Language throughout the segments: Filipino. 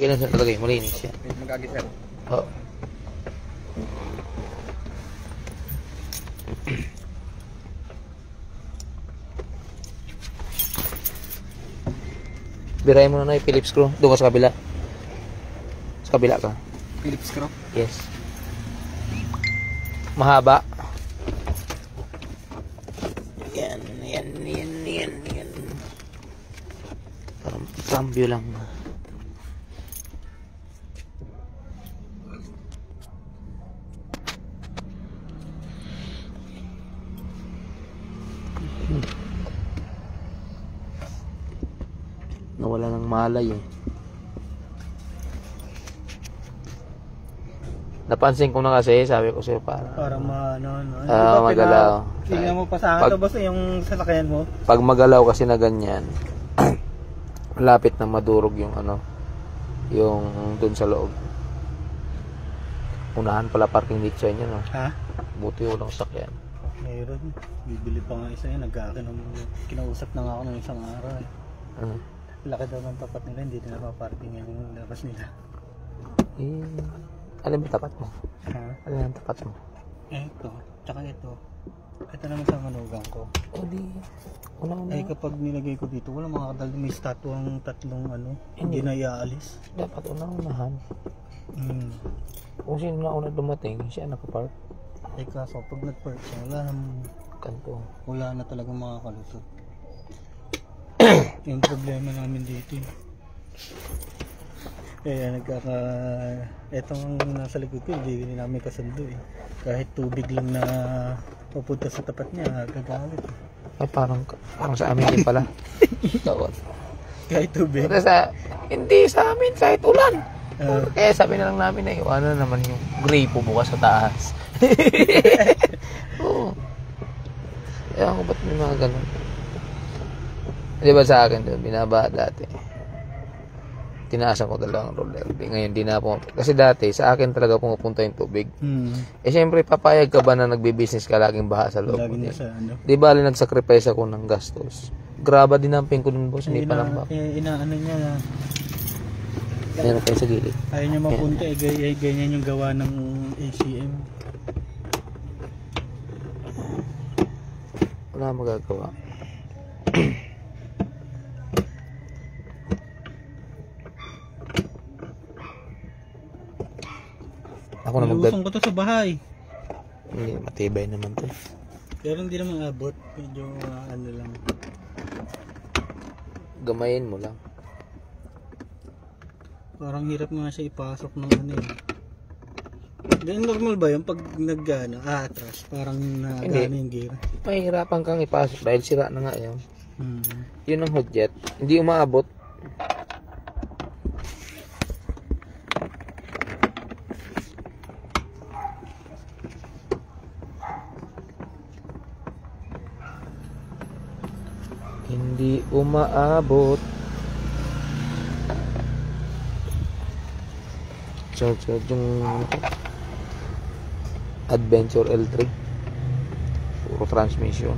Kailan sa talagay? Malinis yan. Magkagi sir. Oo. Birahin mo na yung Phillips screw. Doon ka sa kabila. Sa kabila ka. Phillips screw? Yes. Mahaba. Yan. Parang cambio lang. Nawala ng malay eh. Napansin ko na kasi, sabi ko sa'yo para magalaw. Tingnan mo pa sa akin to boss yung sasakyan mo. Pag magalaw kasi na ganyan, malapit na madurog yung yung dun sa loob. Unahan pala parking dito sa inyo, no? Ha? Buti walang sakyan. Meron. Bibili pa nga isa yun. Kinausap na nga ako ng isang araw eh. Laki daw ng tapat nila, hindi nila maparking yung labas nila. Alam mo tapat mo? Ha? Alam mo tapat mo? Ito, tsaka ito. Ito naman sa manugang ko. O di, una-una. Ay kapag nilagay ko dito, wala makakadal. May statwang tatlong hindi na iaalis. Dapat una-unahan. Kung sino na una dumating, siya nakapark. Ay kaso, pag nag-park siya, wala na talagang makakalusot. Yung problema namin dito kaya etong nasa likod ko hindi namin kasundo eh. Kahit tubig lang na pupunta sa tapat niya gagalit ay parang sa amin din pala. kahit tubig hindi sa amin kahit ulan. Kaya sabi na lang namin na iwanan naman yung gripo bukas sa taas. Oo. Kaya ako ba't may mga ganun. Di ba sa akin doon, binaba dati. Tinaasan ko dalawang roller. Ngayon, di na po. Kasi dati, sa akin talaga pumupunta yung tubig. Eh, syempre, papayag ka ba na nagbibusiness ka laging baha sa loob? Lagi na sa Di ba, nagsacrifice ako ng gastos. Graba din ang ko dun, boss. Hindi pa lang ba? Inaano niya na. Meron kayo sa gilid. Ayaw niya mapunta. Ganyan yung gawa ng ACM. Wala magagawa. Ako na Ilusong ko to sa bahay. Hindi, matibay naman to. Pero hindi naman abot. Medyo lang. Gamayin mo lang. Parang hirap nga siya ipasok ng eh. Then normal ba yun pag atras? Parang nagana yung gear. Mahirapan kang ipasok dahil sira na nga yun. Yun ang hotjet. Hindi umaabot. Hindi umaabot. So yung Adventure L3 puro transmission.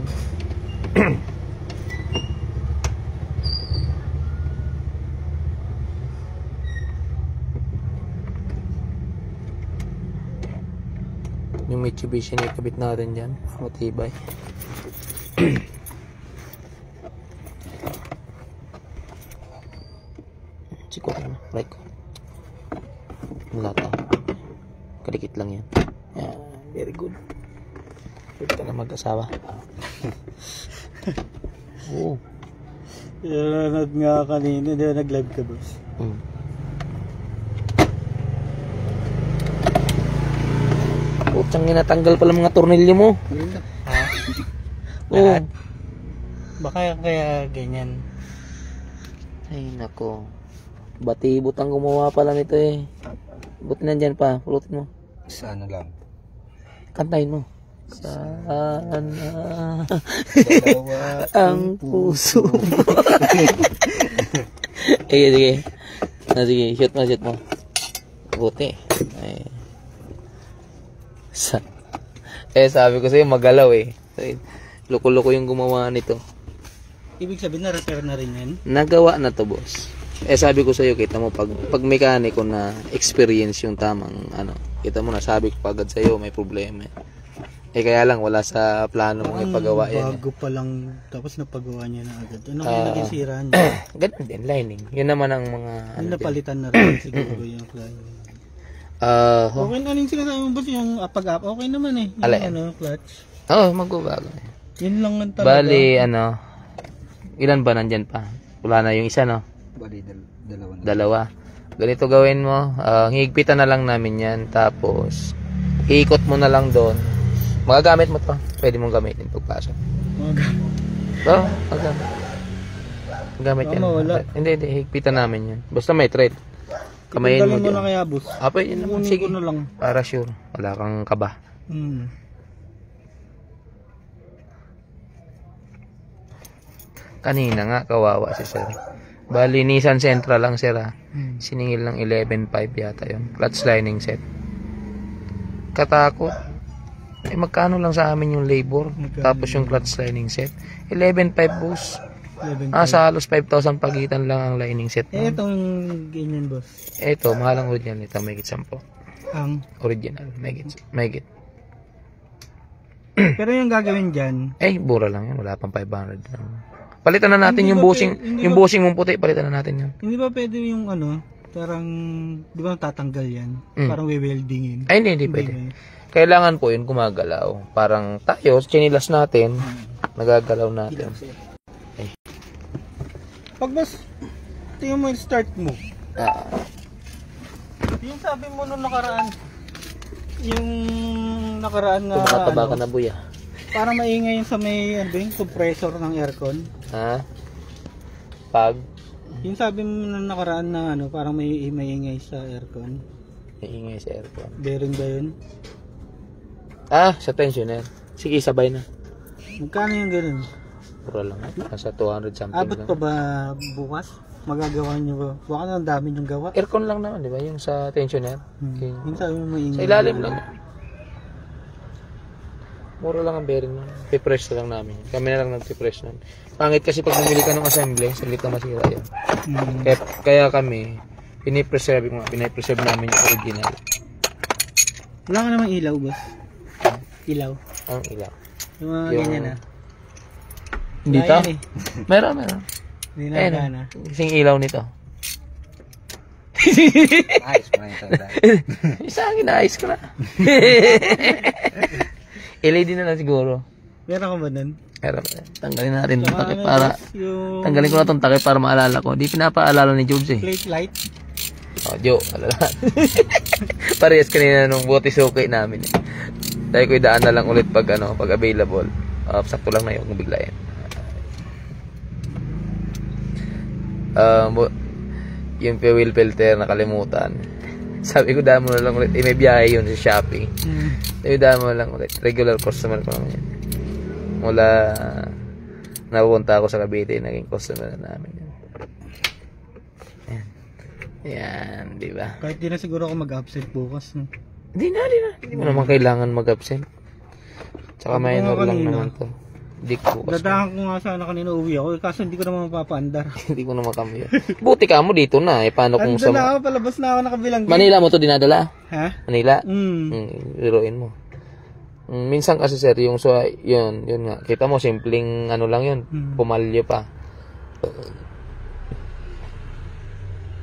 Yung Mitsubishi na ikabit natin dyan, matibay. Sikot na, right ko. Wala tayo. Kadikit lang yan. Yan, very good. Pwede ka na mag-asawa. Oo. Nanonood nga kanina, di ba nag-live ka boss? Putsang natanggal pala mga tornilyo mo. Ha? Oo. Baka kaya ganyan. Ay nako. Batibot ang gumawa pala nito eh. Buti nandyan pa, pulutin mo. Sana lang. Kantahin mo. Sana Dalawa ang puso mo. Sige. Sige, shoot mo. Buti. Ay. Sabi ko sa'yo, magalaw eh. Loko-loko yung gumawa nito. Ibig sabihin na repair na rin yan? Nagawa na to, boss. sabi ko sa iyo, kita mo pag mekaniko na experience yung tamang ano, kita mo na sabi ko agad sa iyo may problema. Kaya lang wala sa plano mong ipagawa yan. Bago pa lang tapos napagawa niya na agad. Ano kaya naging sira niya? Ganun din, lining. Yun naman ang mga Yung napalitan na rin siguro yung clutch. Okay na rin sinasabi mo boss yung pag-up. Okay naman eh. Yung clutch. Magbabago. Yun lang ang talaga. Bali, ilan ba nandyan pa? Wala na yung isa, no? Bali, Dalawa. Ganito gawin mo, higpitan na lang namin yan, tapos iikot mo na lang doon. Magagamit mo to. Pwede mong gamitin pagpasok. Oo, magamit yan. Hindi, higpitan namin yan. Basta may thread. Kamayin mo na kaya, boss. Pwede naman. Sige, na lang. para sure. Wala kang kaba. Kanina nga, kawawa si sir. Bali, Nissan Sentra lang sir ha. Siningil ng 11.5 yata yun. Clutch lining set. Katakot. Magkano lang sa amin yung labor. Tapos yung clutch lining set. 11.5 boss. Sa halos 5,000 pagitan lang ang lining set. Itong ganyan boss. Ito, mahalang original. Ito, may 10. Ang original. May git. Pero yung gagawin dyan. Bura lang yan. Wala pang 500 lang. Palitan na natin yung bushing mong puti, palitan na natin yun. Hindi ba pwede yung parang, di ba tatanggal yan? Parang we-weldingin. Hindi pwede. Kailangan po yun gumagalaw. Parang tayo, chinilas natin, nagagalaw natin. Pag boss, tingnan mo yung start mo. Yung sabi mo nung nakaraan, na tumataba ka na buya. Parang maingay yung sa may compressor ng aircon. Yung sabi mo nung nakaraan na parang may maingay sa aircon. Maingay sa aircon. Bearing ba yun? Sa tensioner. Sige, sabay na. Magkano yung ganun? Pura lang. Nasa 200 something Abot pa ba bukas? Magagawa nyo ba? Baka na ang dami nyong gawa. Aircon lang naman, di ba? Yung sa tensioner. Yung sabi mo maingay. Sa ilalim lang. Mura lang ang bearing nun. Pipress na lang namin. Kami na lang nagpipress nun. Pangit kasi pag bumili ka ng assembly, salit na masira yan. Kaya kami, pinipreserve namin yung original. Wala ka namang ilaw, boss? Ilaw? Ang ilaw. Yung mga ganyan na. Dito? Meron. Hindi na na. Kasing ilaw nito. Ayos mo na yung tanda. Sa akin, ayos ko na. LED na lang siguro. Meron ka ba nun? Meron. Tanggalin natin itong takip para... Tanggalin ko na itong takip para maalala ko. Di pinapaalala ni George eh. Plate light? Joe. Alala. Parehas kanina nung bote suki namin eh. Tayo ko idaan na lang ulit pag available. Sakto lang na yun kung biglayan. Yung fuel filter nakalimutan. Sabi ko damo na lang ulit. May biyahe yun sa Shopee. Sabi damo na lang ulit. Regular customer ko naman yan. Mula napunta ako sa Cavite, naging customer na namin yan. Yan, di ba? Kahit di na siguro ako mag-absent bukas. No? Di na. Hindi mo naman kailangan mag-absent. Tsaka minor lang naman to. Hindi ko bukas. Dadahan ko nga sana kanina uwi ako. Kaso hindi ko naman mapapaandar. Hindi ko naman kami yun. Buti ka mo dito na. Paano kung sa... Andala ako, palabas na ako nakabilang. Manila mo to dinadala? Ha? Manila? Liruin mo. Minsan kasi sir, yung yun nga. Kita mo, simpleng lang yun. Pumalyo pa.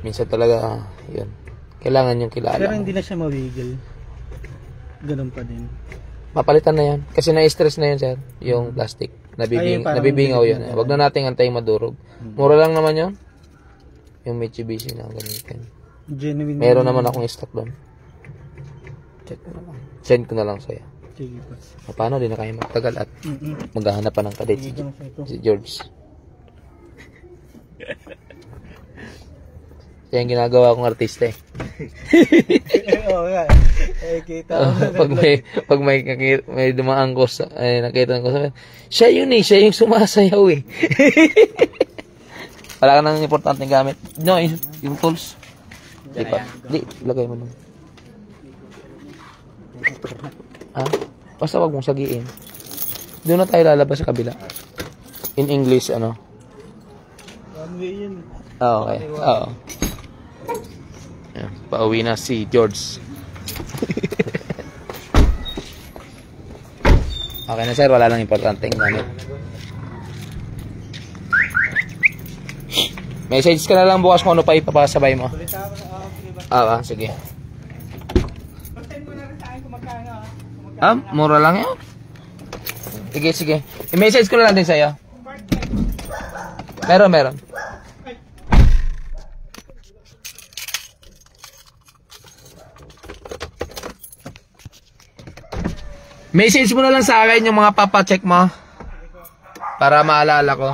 Minsan talaga, yun. Kailangan yung kilala. Pero hindi na siya mawigil. Ganun pa din. Mapalitan na yan. Kasi na-stress na yun, sir. Yung plastic. Nabibingaw yun. Huwag na natin antayin madurog. Mura lang naman yun. Yung Mitsubishi na gamitin. Genuine. Meron naman akong stock doon. Check ko na lang. Send ko na lang sa'yo. Sige po. Paano? Di na kayo magtagal at maghahanap pa ng kadate si George. Yan ginagawa kong artista eh. Oo nga. Kita pag may dumaan ko nakita ko sa siya yun eh, siya yung sumasayaw eh. Wala ka nang importanteng gamit. No, yung tools. Di, lagay mo nun. Basta wag mong sagiin. Doon na tayo lalabas sa kabila. In English, One way yun. Okay. Oo. Ayan, pauwi na si George. Okay na sir, wala lang importanteng gamit. Message ka na lang bukas kung ano pa ipapasabay mo. Sige. Mura lang yun. Sige. I-message ko na lang din sa'yo. Meron. Message mo na lang sa akin yung mga papacheck mo. Para maalala ko.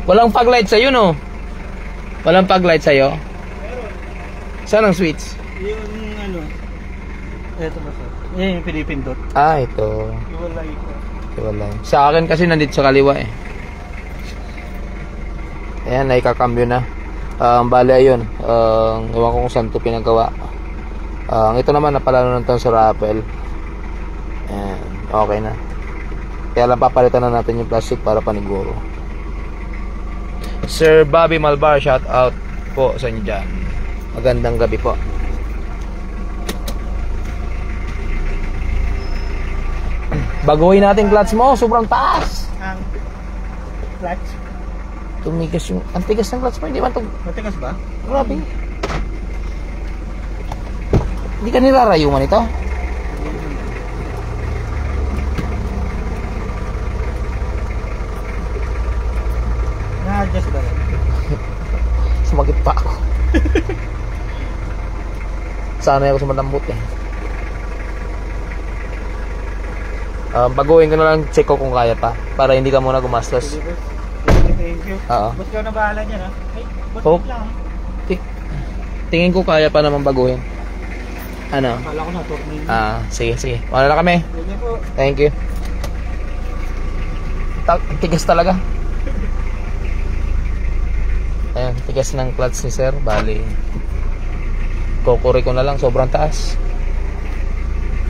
Walang paglight sa'yo, no? Walang paglight sa'yo? Meron. Saan ang switch? Yung ano, eto ba sir? Yan yung pinipindot. Ito. Iwalay ko. Iwalay. Sa akin kasi nandito sa kaliwa eh. Ayan, naikakambyo na. Bale ayun. Ewan ko kung saan ito pinagawa. Ito naman napalalo ng sa rappel. Ayan, okay na. Kaya lang papalitan na natin yung plastic para paniguro. Sir Bobby Malbar, shout out po sa inyo dyan. Magandang gabi po. Baguhin natin clutch mo, sobrang taas. Ang clutch? Tumigas yung, ang tigas ng clutch mo, hindi ba ito? Matigas ba? Grabe. Hindi ka nirarayuman ito? Na-adjust ba rin? Sumakit pa ako. Sanay ako sa malambot eh. Baguhin ko na lang, check ko kung kaya pa para hindi ka muna gumastos. Thank you. Oo. Boss ka na bahala dyan ha? Ay, boss Oh. lang ha? Tingin ko kaya pa naman baguhin. Ano? Akala ko na, tornillo. Sige. Wala na kami. Sige po. Thank you. Tigas talaga. Ayan, tigas ng clutch ni sir. Bali, kukuri ko na lang, sobrang taas.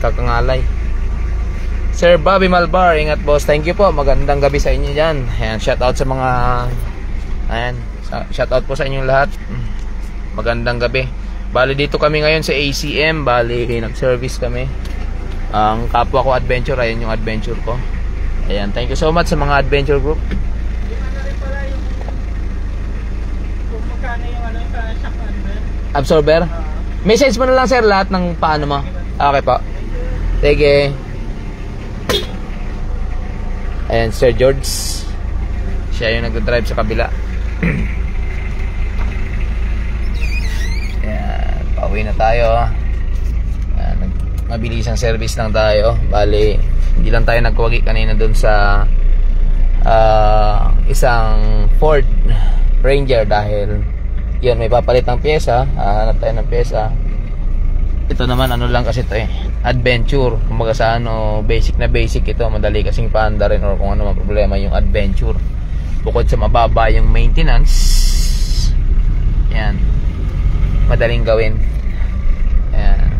Kakangalay. Sir Bobby Malbar, ingat boss. Thank you po, magandang gabi sa inyo dyan. Ayan, shout out sa mga, ayan, shout out po sa inyong lahat. Magandang gabi. Bali, dito kami ngayon sa ACM. Bali, nag-service kami. Ang kapwa ko adventure, ayan yung adventure ko. Ayan, thank you so much sa mga adventure group. Yung ano rin pala yung kung magkano yung ano sa shock Absorber? Message mo na lang sir lahat ng paano mo. Okay po. Sige. Ayan, Sir George. Siya yung nagdadrive sa kabila. Ayan, pauwi na tayo. Ayan, mabilisang service lang tayo. Bali, hindi lang tayo nagkawagi kanina dun sa isang Ford Ranger dahil yun, may papalit ng pyesa. Hanap tayo ng pyesa. Ito naman ano lang kasi ito eh, adventure. Kumbaga sa ano, basic na basic ito. Madali kasing paanda rin or kung ano man problema yung adventure. Bukod sa mababa yung maintenance, yan, madaling gawin. Yan.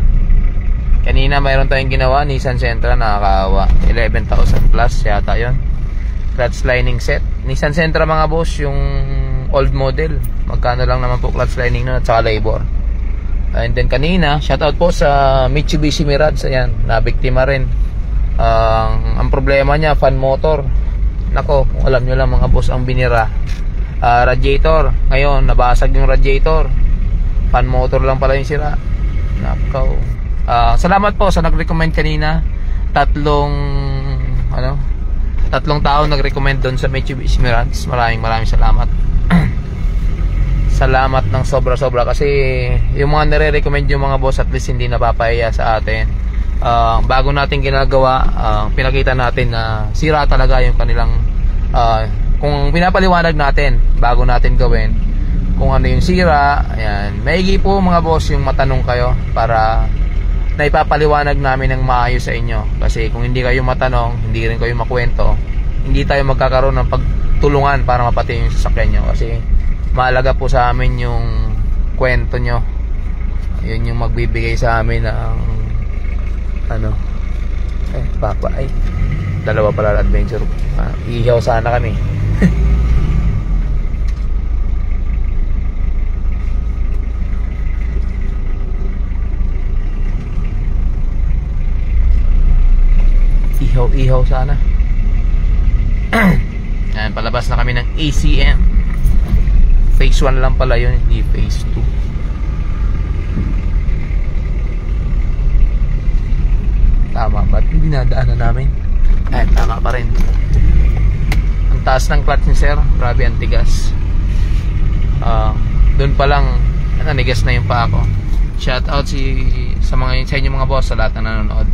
Kanina mayroon tayong ginawa, Nissan Sentra, nakakaawa. 11,000 plus yata yun. Clutch lining set. Nissan Sentra mga boss, yung old model. Magkano lang naman po clutch lining nun at saka labor. And then kanina, shoutout po sa Mitsubishi Mirage. Ayan, nabiktima rin. Ang problema niya, fan motor. Nako, kung alam nyo lang mga boss, ang binira, radiator. Ngayon, nabasag yung radiator. Fan motor lang pala yung sira. Nako. Salamat po sa nag-recommend kanina. Tatlong tao nag-recommend doon sa Mitsubishi Mirage. Maraming salamat. Salamat ng sobra-sobra kasi yung mga nire-recommend yung mga boss at least hindi napapahiya sa atin. Bago natin ginagawa, pinakita natin na sira talaga yung kanilang kung pinapaliwanag natin bago natin gawin kung ano yung sira. Ayan, maigi po mga boss yung matanong kayo para na ipapaliwanag namin ng maayos sa inyo. Kasi kung hindi kayo matanong, hindi rin kayo makwento, hindi tayo magkakaroon ng pagtulungan para mapati yung sasakyan nyo. Kasi mahalaga po sa amin yung kwento nyo. Yun yung magbibigay sa amin ng ano, papa, dalawa pala adventure. Ihaw sana kami. Ihaw sana. Ayan, palabas na kami ng ACM. Phase 1 lang pala yun, hindi phase 2. Tama ba? Hindi nadaanan namin. Ayan, tama pa rin. Ang taas ng clutch ni sir, grabe ang tigas. Doon pa lang nanigas na yung paa ko. Shout out sa inyo mga boss, sa lahat na nanonood.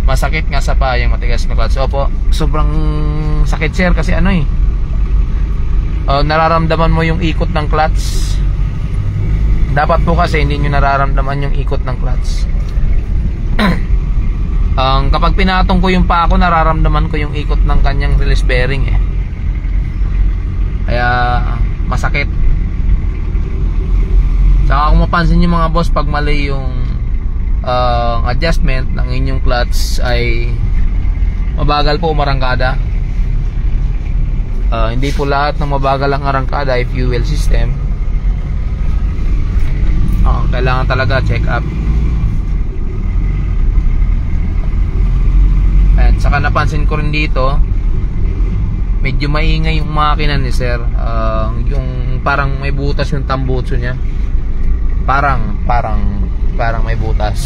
Masakit nga sa paa yung matigas na clutch. Opo, sobrang sakit sir kasi nararamdaman mo yung ikot ng clutch. Dapat po kasi hindi nyo nararamdaman yung ikot ng clutch. Kapag pinatong ko yung paa ko, nararamdaman ko yung ikot ng kanyang release bearing Kaya masakit. Saka kung mapansin nyo mga boss, pag mali yung adjustment ng inyong clutch, ay mabagal po umarangkada. Hindi po lahat ng mabagal ang arangkada ay fuel system. Kailangan talaga check up. At saka napansin ko rin dito, medyo maingay yung makina ni sir. Yung parang may butas yung tambutso niya. Parang may butas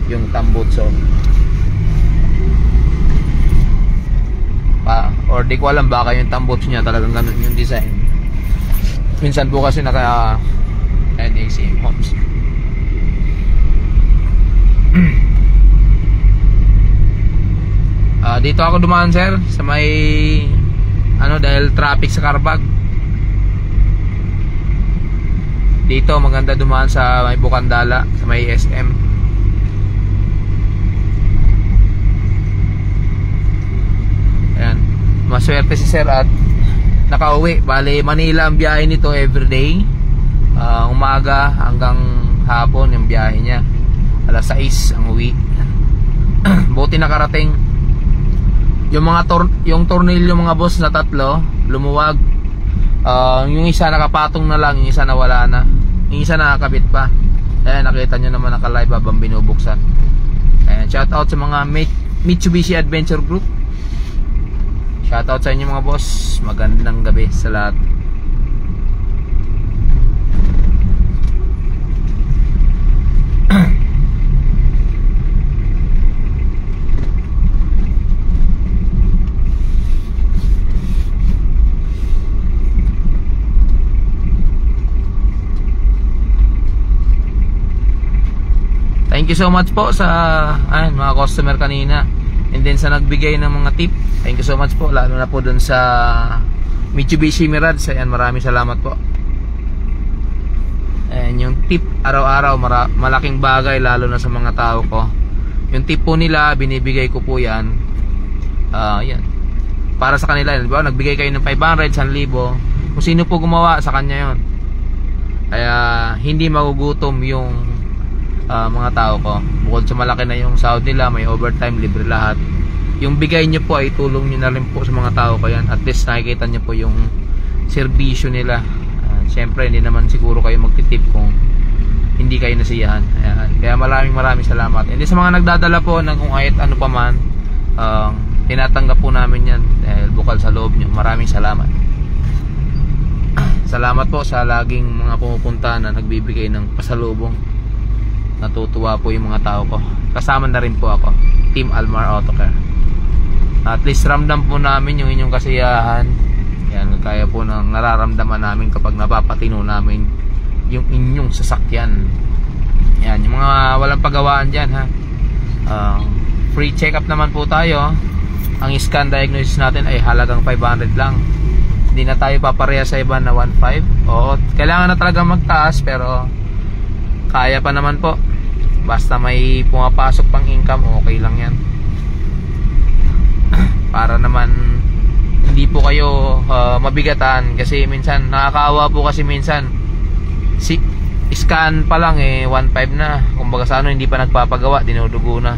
yung tambutso. Or di ko alam, baka yung tambutso niya talagang ganun yung design. Minsan po kasi naka NACM homes. Dito ako dumaan sir sa may dahil traffic sa Carbag. Dito maganda dumaan sa may Bukandala, sa may SM. Ayan, maswerte si sir at nakauwi. Bale, Manila ang biyahe nito everyday. Umaga hanggang hapon yung biyahe niya. Alas 6 ang uwi. Buti nakarating. Yung tornilyo mga boss na 3 lumuwag. Yung isa nakapatong na lang, yung isa nawala na, yung isa nakakabit pa. Ayan, nakita nyo naman naka-live habang binubuksan. Ayan, shout out sa mga Mitsubishi Adventure Group. Shout out sa inyo mga boss. Magandang gabi sa lahat. Thank you so much po sa mga customer kanina, and then sa nagbigay ng mga tip. Thank you so much po, lalo na po dun sa Mitsubishi Mirage. Ayan, maraming salamat po. And yung tip araw-araw, malaking bagay lalo na sa mga tao ko. Yung tip po nila, binibigay ko po yan. Yan, para sa kanila. Diba? Nagbigay kayo ng 500, 1,000, kung sino po gumawa, sa kanya yon. Kaya hindi magugutom yung mga tao ko. Bukod sa malaki na yung sahod nila, may overtime, libre lahat. Yung bigay nyo po ay tulong nyo na rin po sa mga tao ko yan. At least nakikita nyo po yung serbisyo nila. Siyempre hindi naman siguro kayo magtitip kung hindi kayo nasiyahan. Kaya maraming salamat. Hindi sa mga nagdadala po ng kung kahit ano pa man, tinatanggap po namin yan dahil bukal sa loob nyo. Maraming salamat. Salamat po sa laging mga pumupunta na nagbibigay ng pasalubong. Natutuwa po yung mga tao ko. Kasama na rin po ako, Team Almar Autocare. At least ramdam po namin yung inyong kasiyahan. Yan, kaya po nang nararamdaman namin kapag napapatino namin yung inyong sasakyan. Yan, yung mga walang pagawaan dyan free check up naman po tayo. Ang scan diagnosis natin ay halagang 500 lang. Hindi na tayo papareha sa iba na 1.5. Oo, kailangan na talaga magtaas, pero kaya pa naman po. Basta may pumapasok pang income, okay lang yan. Para naman hindi po kayo mabigatan, kasi minsan nakakaawa po, kasi minsan scan pa lang 1.5 na, kumbaga sa hindi pa nagpapagawa, dinudugo na.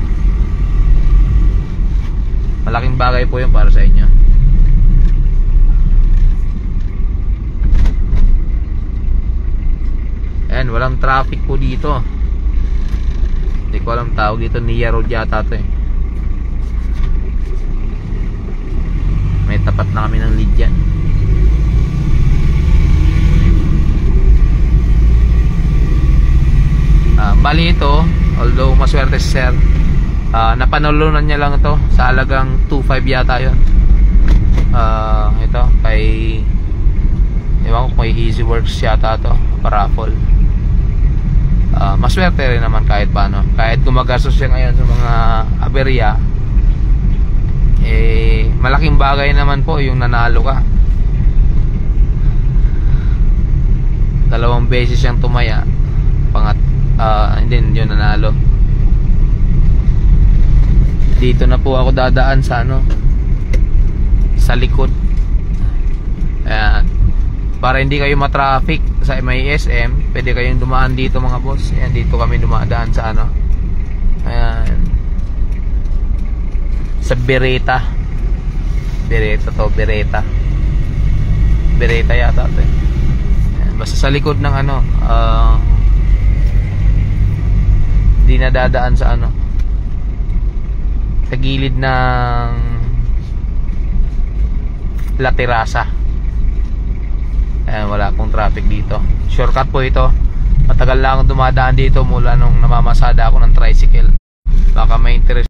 Malaking bagay po yun para sa inyo. Ayan, walang traffic po dito. Hindi ko alam tawag dito, Nia Road yata to May tapat na kami ng lead dyan. Bali ito, although maswerte si sir, napanulunan niya lang ito sa halagang 2.5 yata yun. Ito kay, ewan ko, kay Easy Works yata to, paraffle. Maswerte rin naman kahit paano, kahit gumagastos siya ngayon sa mga aberya, malaking bagay naman po yung nanalo ka. 2 beses siyang tumaya, hindi yun nanalo. Dito na po ako dadaan sa sa likod. Ayan, para hindi kayo matraffic sa MISM, pwede kayong dumaan dito mga boss. Ayan, dito kami dumadaan sa ayan, sa Beretta yata ito Ayan, basta sa likod ng di nadadaan sa sa gilid ng La Terraza. Ayan, wala akong traffic dito. Shortcut po ito. Matagal lang akong dumadaan dito mula nung namamasada ako ng tricycle. Baka may interest